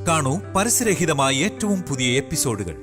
കാണൂ പരസ്യരഹിതമായ ഏറ്റവും പുതിയ എപ്പിസോഡുകൾ.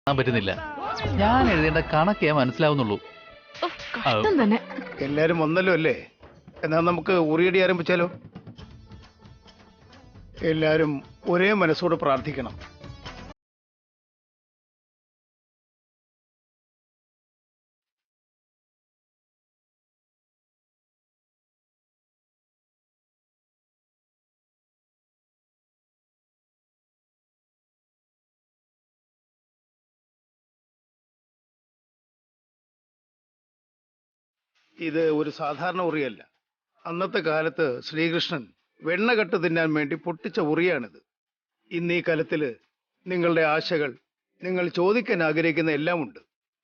പറ്റുന്നില്ല. ഞാൻ എഴുതേണ്ട കണക്കേ മനസ്സിലാവുന്നുള്ളൂ. തന്നെ എല്ലാരും വന്നല്ലോ അല്ലേ? എന്നാ നമുക്ക് ഉറിയടി ആരംഭിച്ചാലോ? എല്ലാരും ഒരേ മനസ്സോട് പ്രാർത്ഥിക്കണം. ഇത് ഒരു സാധാരണ ഉറിയല്ല. അന്നത്തെ കാലത്ത് ശ്രീകൃഷ്ണൻ വെണ്ണകെട്ട് തിന്നാൻ വേണ്ടി പൊട്ടിച്ച ഉറിയാണിത്. ഇന്ന് ഈ കലത്തില് നിങ്ങളുടെ ആശകൾ, നിങ്ങൾ ചോദിക്കാൻ ആഗ്രഹിക്കുന്ന എല്ലാം ഉണ്ട്.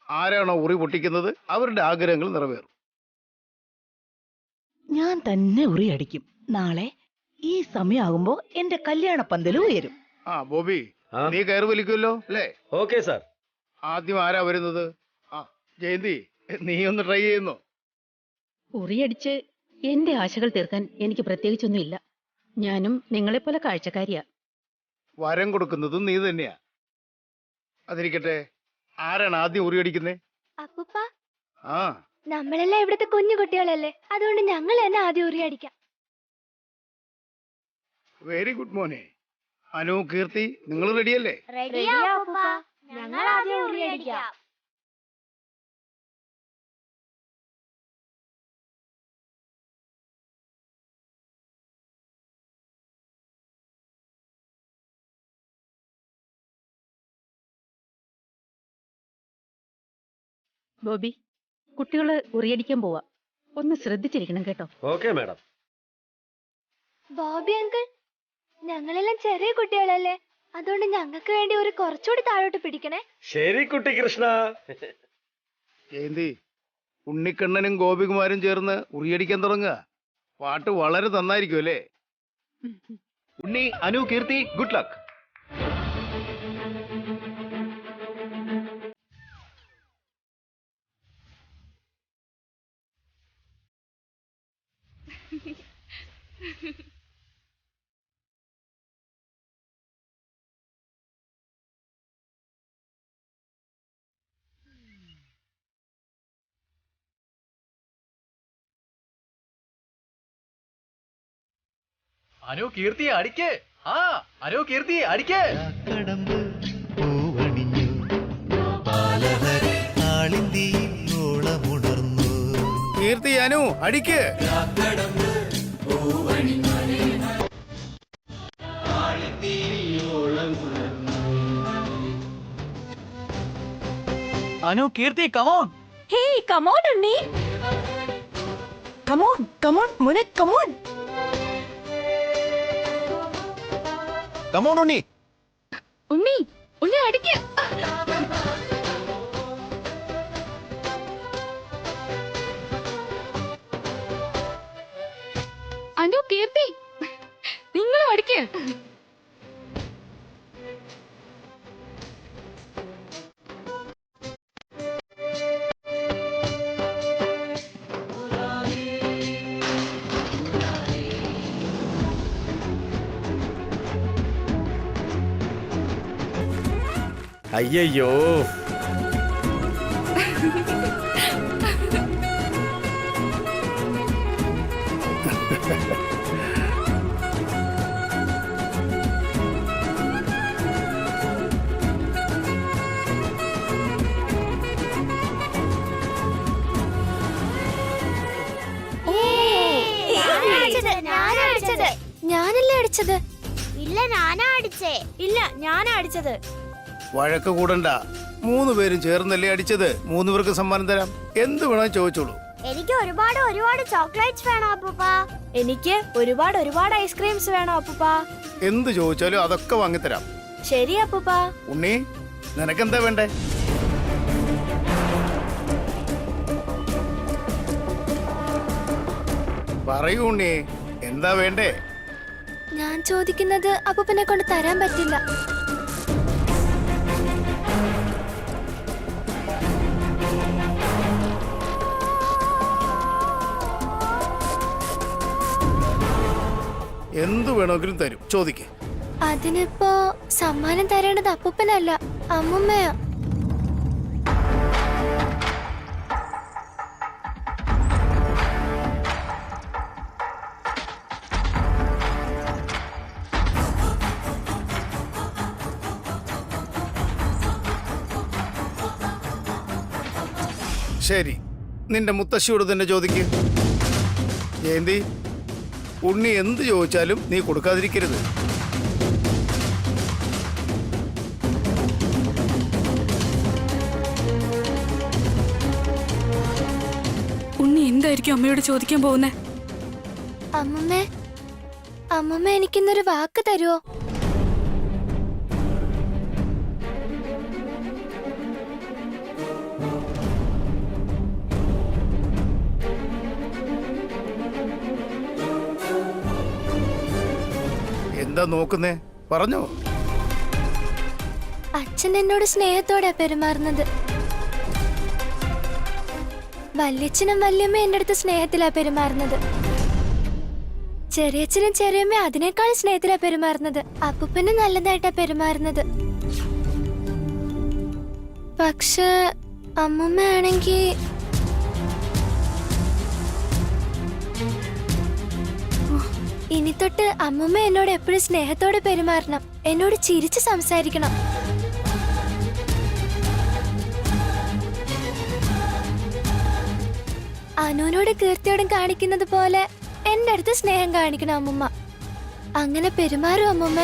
ആരാണോ ഉറി പൊട്ടിക്കുന്നത് അവരുടെ ആഗ്രഹങ്ങൾ നിറവേറും. ഞാൻ തന്നെ ഉറിയടിക്കും. നാളെ ഈ സമയമാകുമ്പോ എന്റെ കല്യാണ പന്തല് ഉയരും. ആ ബോബി, നീ കയറി വലിക്കുമല്ലോ അല്ലേ? Okay sir. ആദ്യം ആരാ വരുന്നത്? ആ ജയന്തി, നീ ഒന്ന് ട്രൈ ചെയ്യുന്നോ? ഉറിയടിച്ച് എന്റെ ആശകൾ തീർക്കാൻ എനിക്ക് പ്രത്യേകിച്ചൊന്നുമില്ല. ഞാനും നിങ്ങളെപ്പോലെ കാഴ്ചക്കാരിയാ. വരം കൊടുക്കുന്നതും നീ തന്നെയാ. അതിരിക്കട്ടെ, ആരാണ് ആദ്യം ഉറിയടിക്കുന്നേ? അപ്പൂപ്പ, ആ, നമ്മളെല്ലാം ഇവിടുത്തെ കുഞ്ഞു കുട്ടികളല്ലേ, അതുകൊണ്ട് ഞങ്ങൾ തന്നെ ആദ്യം ഉറിയടിക്കാം. വെരി ഗുഡ് മോനെ. അനു, കീർത്തി, നിങ്ങൾ റെഡിയല്ലേ? ഞങ്ങൾ ആദ്യം ഉറിയടിക്കാം. ബോബി, കുട്ടികള് ഉറിയടിക്കാൻ പോവാ. ഒന്ന് ശ്രദ്ധിച്ചിരിക്കണം കേട്ടോ. Okay madam. ബോബി അങ്കിൾ, ഞങ്ങളെല്ലാം ചെറിയ കുട്ടികളല്ലേ, അതുകൊണ്ട് ഞങ്ങൾക്ക് വേണ്ടി ഒരു കുറച്ചുകൂടി താഴോട്ട് പിടിക്കണേ. ശരി കുട്ടി കൃഷ്ണ. ജയന്തി, ഉണ്ണിക്കണ്ണനും ഗോപികുമാരും ചേർന്ന് ഉറിയടിക്കാൻ തുടങ്ങുക. പാട്ട് വളരെ നന്നായിരിക്കും അല്ലേ? ഉണ്ണി, അനു, കീർത്തി, ഗുഡ് ലക്ക്. അനു, കീർത്തി അടിക്ക്. ആ അനു, കീർത്തി അടിക്ക്. കടമ്പ് പൂവണിഞ്ഞു, പാലഹരി താളിന്തിയോളമുണർന്നു. കീർത്തി, അനു അടിക്ക്. അനു, കീർത്തി, കമോൺ. ഹേയ്, കമോൺ ഉണ്ണി. കമോൺ കമോൺ മോനെ, കമോൺ. കമോൺ ഉണ്ണി. ഉണ്ണി ഉണ്ണി അടിക്ക്. അനു, കീർത്തി, നിങ്ങളും അടിക്ക്. അയ്യയ്യോ. ഞാനല്ലേ അടിച്ചത്? ഇല്ല, ഞാനാ അടിച്ചേ. ഇല്ല, ഞാനാ അടിച്ചത്. വഴക്ക് കൂടണ്ട. 3 പേരും ചേർന്നല്ലേ അടിച്ചത്. 3 പേർക്ക് സമ്മാനം തരാം. എന്ത് വേണം ചോദിച്ചോളൂ. എനിക്ക് ഒരുപാട് ചോക്ലേറ്റ്സ് വേണം അപ്പൂപ്പ. എനിക്ക് ഒരുപാട് ഐസ്ക്രീംസ് വേണം അപ്പൂപ്പ. എന്ത് ചോദിച്ചാലും അതൊക്കെ വാങ്ങിത്തരാം. ശരി അപ്പൂപ്പ. ഉണ്ണി, നിനക്കെന്താ വേണ്ടേ? പറയൂ ഉണ്ണി, എന്താ വേണ്ടേ? ഞാൻ ചോദിക്കുന്നത് അപ്പൂപ്പനെ കൊണ്ട് തരാൻ പറ്റില്ല. എന്തു വേണമെങ്കിലും തരും, ചോദിക്കേ. അതിനിപ്പോ സമ്മാനം തരേണ്ടത് അപ്പൂപ്പനല്ല, അമ്മുമ്മയാ. ശരി, നിന്റെ മുത്തശ്ശിയോട് തന്നെ ചോദിക്ക്. ജയന്തി, ഉണ്ണി എന്ത് ചോദിച്ചാലും നീ കൊടുക്കാതിരിക്കരുത്. ഉണ്ണി എന്തായിരിക്കും അമ്മയോട് ചോദിക്കാൻ പോകുന്നേ? അമ്മുമ്മ എനിക്കിന്നൊരു വാക്ക് തരുമോ? എന്താ നോക്കുന്നേ? പറഞ്ഞോ. അച്ഛൻ എന്നോട് സ്നേഹത്തോടെ പെരുമാറുന്നത്. വല്യച്ഛനും വല്യമ്മ എന്റെ അടുത്ത് സ്നേഹത്തിലാ പെരുമാറുന്നത്. ചെറിയച്ഛനും ചെറിയമ്മ അതിനേക്കാൾ സ്നേഹത്തിലാ പെരുമാറുന്നത്. അപ്പൂപ്പനും നല്ലതായിട്ടാ പെരുമാറുന്നത്. പക്ഷെ അമ്മൂമ്മയാണെങ്കി ഇനി തൊട്ട് അമ്മൂമ്മ എന്നോട് എപ്പോഴും സ്നേഹത്തോടെ പെരുമാറണം. എന്നോട് ചിരിച്ച് സംസാരിക്കണം. അനുവിനോട് കീർത്തിയോടും കാണിക്കുന്നത് പോലെ എന്റെ അടുത്ത് സ്നേഹം കാണിക്കണം അമ്മുമ്മ. അങ്ങനെ പെരുമാറും അമ്മുമ്മ.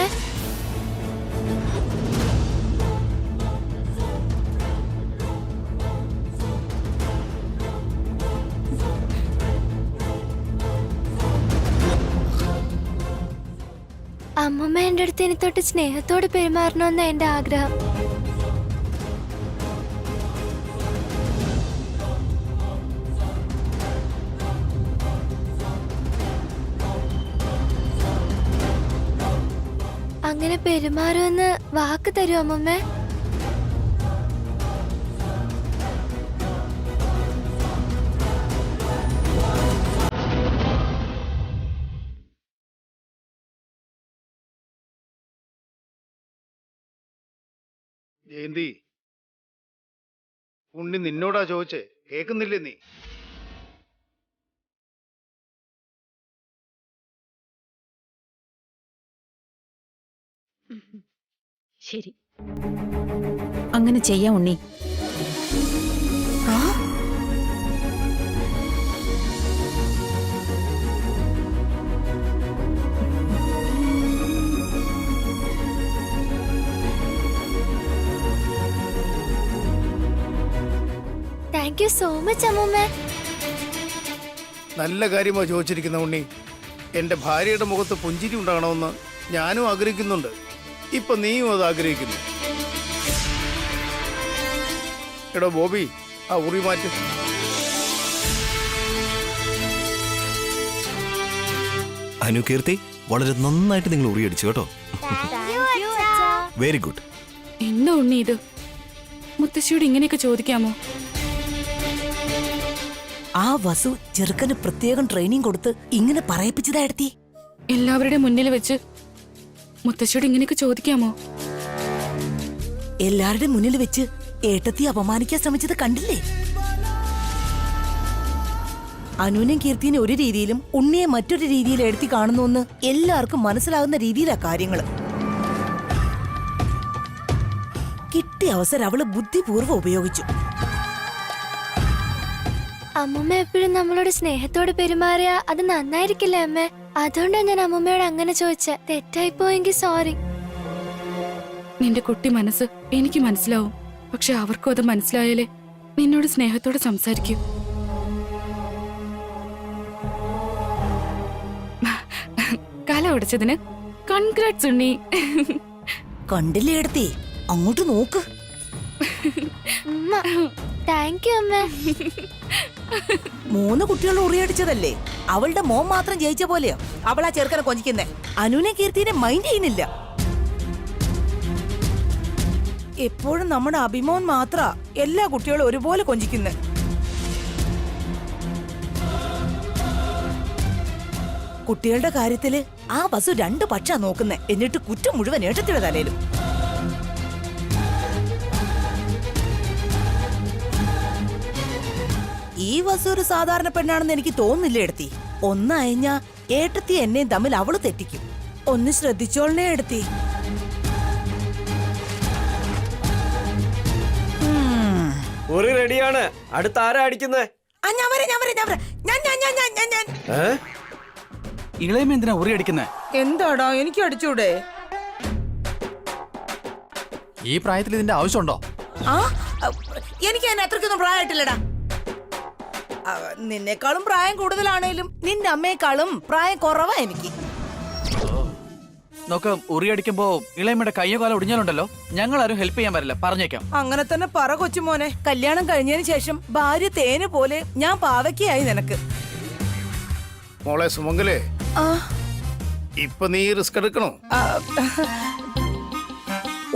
അമ്മുമ്മ എന്റെ അടുത്ത് ഇനി തൊട്ട് സ്നേഹത്തോട് പെരുമാറണമെന്ന എന്റെ ആഗ്രഹം. അങ്ങനെ പെരുമാറുമെന്ന് വാക്ക് തരുമോ അമ്മുമ്മ? ജയന്തി, ഉണ്ണി നിന്നോടാ ചോദിച്ചേ, കേൾക്കുന്നില്ലേ നീ? ശരി, അങ്ങനെ ചെയ്യാം ഉണ്ണി. താങ്ക് യു സോ മച്ച് അമ്മുമ്മ. നല്ല കാര്യമാ ചോദിച്ചിരിക്കുന്ന ഉണ്ണി. എന്റെ ഭാര്യയുടെ മുഖത്ത് പുഞ്ചിരി ഉണ്ടാകണമെന്ന് ഞാനും ആഗ്രഹിക്കുന്നുണ്ട്. ഇപ്പൊ നീയും അത് ആഗ്രഹിക്കുന്നു. എടോ ബോബി, ആ ഉറി മാറ്റ്. അനു, കീർത്തി, വളരെ നന്നായിട്ട് നിങ്ങൾ ഉറിയടിച്ചു കേട്ടോ. Very good. എന്താ ഉണ്ണി ഇത്? മുത്തശ്ശിയോട് ഇങ്ങനെയൊക്കെ ചോദിക്കാമോ? ആ വസു ചെറുക്കന് പ്രത്യേകം ട്രെയിനിങ് കൊടുത്ത് ഇങ്ങനെ പറയിപ്പിച്ചതായിടത്തി. എല്ലാവരുടെ മുന്നിൽ വെച്ച് മുത്തശ്ശിയോട് ഇങ്ങനെയൊക്കെ ചോദിക്കാമോ? എല്ലാവരുടെയും മുന്നിൽ വെച്ച് ഏട്ടത്തി അപമാനിക്കാൻ ശ്രമിച്ചത് കണ്ടില്ലേ? അനുവിനെയും കീർത്തിനെ ഒരു രീതിയിലും ഉണ്ണിയെ മറ്റൊരു രീതിയിൽ എടുത്തി കാണുന്നുവെന്ന് എല്ലാവർക്കും മനസ്സിലാകുന്ന രീതിയിലാ കാര്യങ്ങള്. കിട്ടിയ അവസരം അവള് ബുദ്ധിപൂർവ്വം ഉപയോഗിച്ചു. അമ്മൂമ്മ എപ്പോഴും നമ്മളോട് സ്നേഹത്തോടെ പെരുമാറിയ അത് നന്നായിരിക്കില്ലേ അമ്മ? അതുകൊണ്ടാ ഞാൻ അമ്മൂമ്മയോട് അങ്ങനെ ചോദിച്ച. തെറ്റായി പോയെങ്കിൽ സോറി. നിന്റെ കുട്ടി മനസ്സ് എനിക്ക് മനസ്സിലാവും. പക്ഷെ അവർക്കും അത് മനസ്സിലായാലേ നിന്നോട് സ്നേഹത്തോടെ സംസാരിക്കൂ. കല ഒടിച്ചതിന് കൺഗ്രാറ്റ്സ് ഉണ്ണി. കണ്ടില്ലേ എടുത്തി, അങ്ങോട്ട് നോക്ക്. താങ്ക് യു അമ്മ. 3 കുട്ടികൾ ഉറിയടിച്ചതല്ലേ? അവളുടെ മോൻ മാത്രം ജയിച്ച പോലെയോ അവളാ ചെറുക്കനെ കൊഞ്ചിക്കുന്നേ? അനുവിനെ കീർത്തിനെ മൈൻഡ് ചെയ്യുന്നില്ല. എപ്പോഴും നമ്മുടെ അഭിമോൻ മാത്ര എല്ലാ കുട്ടികളും ഒരുപോലെ കൊഞ്ചിക്കുന്നേ. കുട്ടികളുടെ കാര്യത്തില് ആ വസു 2 പക്ഷാ നോക്കുന്നേ. എന്നിട്ട് കുറ്റം മുഴുവൻ ഏട്ടത്തിയുടെ തലയിലും. ഈ വസു ഒരു സാധാരണ പെണ്ണാണെന്ന് എനിക്ക് തോന്നുന്നില്ല എടുത്തി. ഒന്നയഞ്ഞ ഏട്ടത്തി എന്നെയും തമ്മിൽ അവള് തെറ്റിക്കും. ഒന്ന് ശ്രദ്ധിച്ചോളണേ എടുത്തി. ഒരു റെഡിയാണ്. അടുത്ത ആരാ അടിക്കുന്നത്? ഇളയമ എന്തിനാ ഉറി അടിക്കുന്നേ? എന്താടാ, എനിക്ക് അടിച്ചൂടെ? ഈ പ്രായത്തിൽ ഇതിന്റെ ആവശ്യമുണ്ടോ? ആ, എനിക്ക് അതിന് അത്രയ്ക്കൊന്നും പ്രായമായിട്ടില്ലടാ. നിന്നെക്കാളും പ്രായം കൂടുതലാണേലും നിന്റെ അമ്മയെക്കാളും പ്രായം കുറവാ എനിക്ക്. നോക്ക്, ഉറി അടിക്കുമ്പോ ഇളയമ്മയുടെ കയ്യോ കാലം ഒടിഞ്ഞാലുണ്ടല്ലോ, ഞങ്ങൾ ആരും ഹെൽപ്പ് ചെയ്യാൻ വരില്ല, പറഞ്ഞേക്കാം. അങ്ങനെ തന്നെ പറ കൊച്ചുമോനെ. കല്യാണം കഴിഞ്ഞതിന് ശേഷം ഭാര്യ തേന് പോലെ ഞാൻ പാവയ്ക്കായി നിനക്ക്. മോളെ സുമംഗലേ, ഇപ്പൊ നീ റിസ്ക് എടുക്കണോ?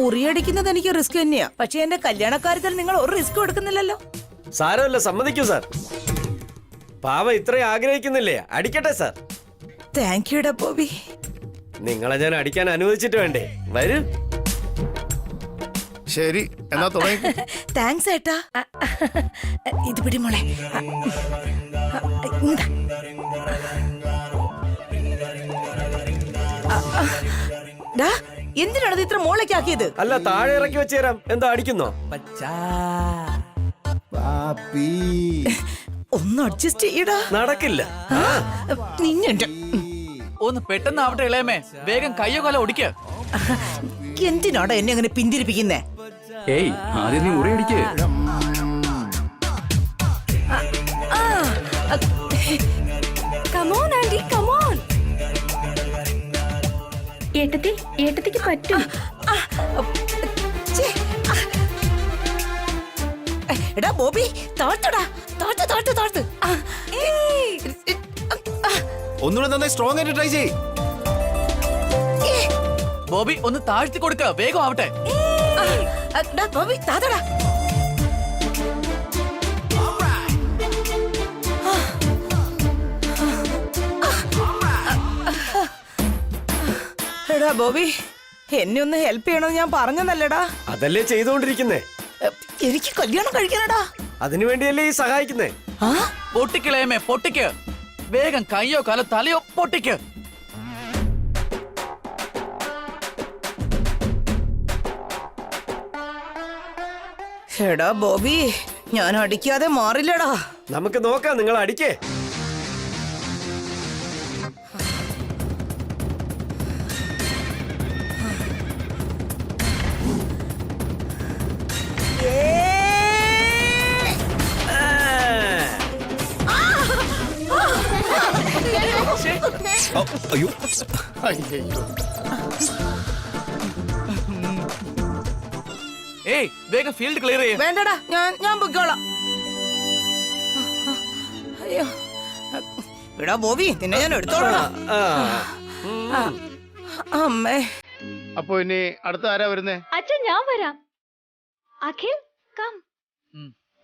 ഉറിയടിക്കുന്നത് എനിക്ക് റിസ്ക് തന്നെയാ. പക്ഷെ എന്റെ കല്യാണക്കാര്യത്തിൽ നിങ്ങൾ ഒരു റിസ്ക് എടുക്കുന്നില്ലല്ലോ. സാരമല്ല, സമ്മതിക്കൂ സാർ. പാവ ഇത്രയും ആഗ്രഹിക്കുന്നില്ലേ? അടിക്കട്ടെ സാർ. താങ്ക് യുടാ ബോബി. നിങ്ങളെ ഞാൻ അടിക്കാൻ അനുവദിച്ചിട്ട് വേണ്ടേ? വരൂ. ശരി, എന്നാ തുടങ്ങി. താങ്ക്സ് ഏട്ടാ. ഇത് പിടി മോളെ. എന്തിനാണ് ഇത് ഇത്ര മോളേക്ക് ആക്കിയത്? അല്ല, താഴെ ഇറക്കി വെച്ച് തരാം. എന്താ അടിക്കുന്നോ? ഒന്ന് അഡ്ജസ്റ്റ് ചെയ്യടാ. നടക്കില്ല. നിന്നെ ഒന്ന് പെട്ടെന്നാവട്ടെ ഇളയമേ, വേഗം കയ്യോ കാലം ഒടിക്ക്. എന്തിനാടാ എന്നെ അങ്ങനെ പിന്തിരിപ്പിക്കുന്നേ? ഏയ്, ആദ്യം നീ ഉറി അടിക്ക്. Come on anti, come on. ഏട്ടത്തിക്ക് പറ്റും. എടാ ബോബി, താഴ്ത്തടാ, താഴ്ത്ത്. ഒന്നുകൂടെ നന്നായി സ്ട്രോങ് ആയിട്ട് ട്രൈ ചെയ്യ്. ബോബി ഒന്ന് താഴ്ത്തി കൊടുക്ക, വേഗം ആവട്ടെ. ബോബി താത്തടാ. എടാ ബോബി, എന്നെ ഒന്ന് ഹെൽപ്പ് ചെയ്യണമെന്ന് ഞാൻ പറഞ്ഞതല്ലേടാ? അതല്ലേ ചെയ്തുകൊണ്ടിരിക്കുന്നേ. എനിക്ക് കല്യാണം കഴിക്കാനടാ. അതിനു വേണ്ടിയല്ലേ ഈ സഹായിക്കുന്നേ. പൊട്ടിക്കിളയമേ, പൊട്ടിക്ക്. വേഗം കയ്യോ കാലോ തലയോ പൊട്ടിക്ക്. എടാ ബോബി, ഞാൻ അടിക്കാതെ മാറില്ലടാ. നമുക്ക് നോക്കാം, നിങ്ങൾ അടിക്കേ. അയ്യോ, അയ്യോ, ഏയ്, വേഗം ഫീൽഡ് ക്ലിയർ ചെയ്യേ. വേണ്ടടാ, ഞാൻ പൊയ്ക്കോളാം. അയ്യോ, എടാ ബോബി, നിന്നെ ഞാൻ എടുത്തോളാം. അമ്മേ. അപ്പൊ ഇനി അടുത്ത ആരാ വരുന്നേ? അച്ഛൻ, ഞാൻ വരാം. അഖിൽ, കം.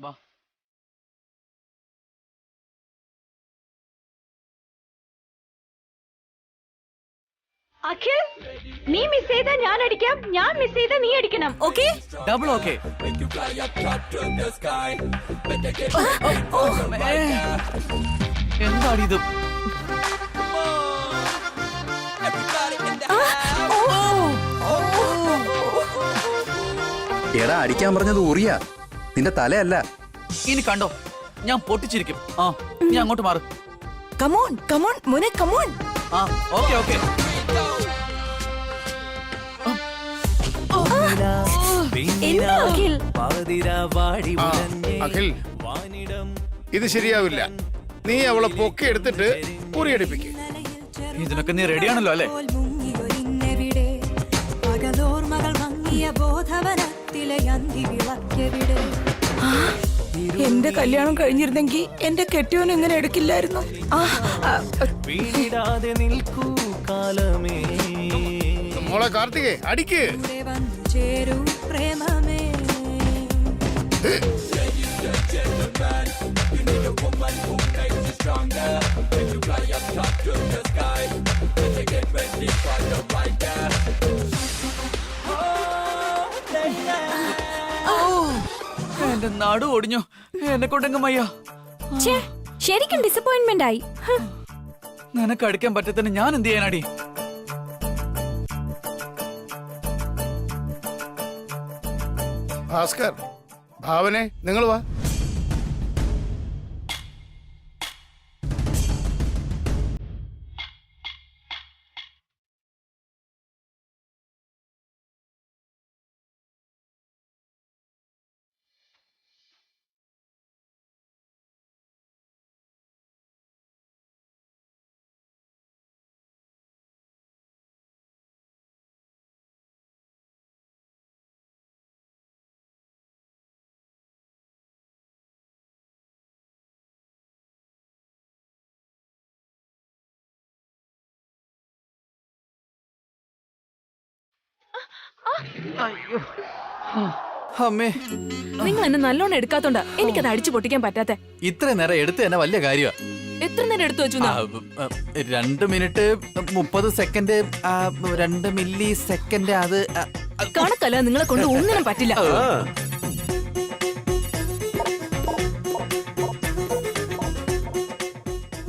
വാ. അഖിൽ നീ മിസ് ചെയ്താ ഞാൻ അടിക്കാം, ഞാൻ മിസ് ചെയ്താ നീ അടിക്കണം. ഓക്കേ? Double okay. എന്താണിത്? എടാ അടിക്കാൻ പറഞ്ഞത് ഉറിയ, നിന്റെ തലയല്ല. ഇനി കണ്ടോ, ഞാൻ പൊട്ടിച്ചിരിക്കും. ആ, നീ അങ്ങോട്ട് മാറ്. കമോൺ കമോൺ മോനെ കമോൺ. ആ, ഓക്കെ ഓക്കെ. എന്താ അഖിൽ? അഖിൽ, ഇത് ശരിയാവില്ല. നീ അവളെ പൊക്കി എടുത്തിട്ട് ഉറിയടിപ്പിക്ക്. ഇതിനൊക്കെ നീ റെഡിയാണല്ലോ അല്ലേ? എന്റെ കല്യാണം കഴിഞ്ഞിരുന്നെങ്കിൽ എന്റെ കെട്ടിയോൻ ഇങ്ങനെ എടുക്കില്ലായിരുന്നു. മോളെ കാർത്തികേ, അടിക്ക്. എന്റെ നടു ഒടിഞ്ഞു. എന്നെ കൊണ്ടെങ്കും വയ്യ. ശരിക്കും ഡിസപ്പോയിന്റ്മെന്റ് ആയി. നിനക്ക് അടിക്കാൻ പറ്റത്തിന് ഞാൻ എന്ത് ചെയ്യാനാടി? ഭാസ്കർ, ഭാവനെ, നിങ്ങൾ വാ. അമ്മേ, നിങ്ങൾ എന്നെ നല്ലോണം എടുക്കാത്തോണ്ടാ എനിക്കത് അടിച്ചു പൊട്ടിക്കാൻ പറ്റാത്തെ. ഇത്ര നേരം എടുത്ത് തന്നെ വലിയ കാര്യമാ. എത്ര നേരം എടുത്തു വെച്ചു? 2 മിനിറ്റ് 30 സെക്കൻഡ് 2 മില്ലി സെക്കൻഡ്. അത് കണക്കല്ല, നിങ്ങളെ കൊണ്ട് ഒന്നിനും പറ്റില്ല.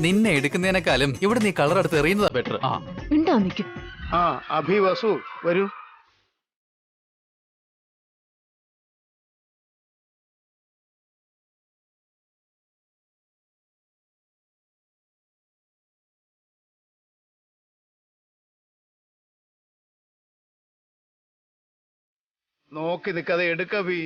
നിന്നെ എടുക്കുന്നതിനേക്കാളും ഇവിടെ നീ കളർ എടുത്ത് എറിയുന്നതാ ബെറ്റർ. മിണ്ടാ നിൽക്കും. ആ, അഭി, വസു, വരൂ. നോക്കി നിൽക്കാതെ എടുക്കഭി.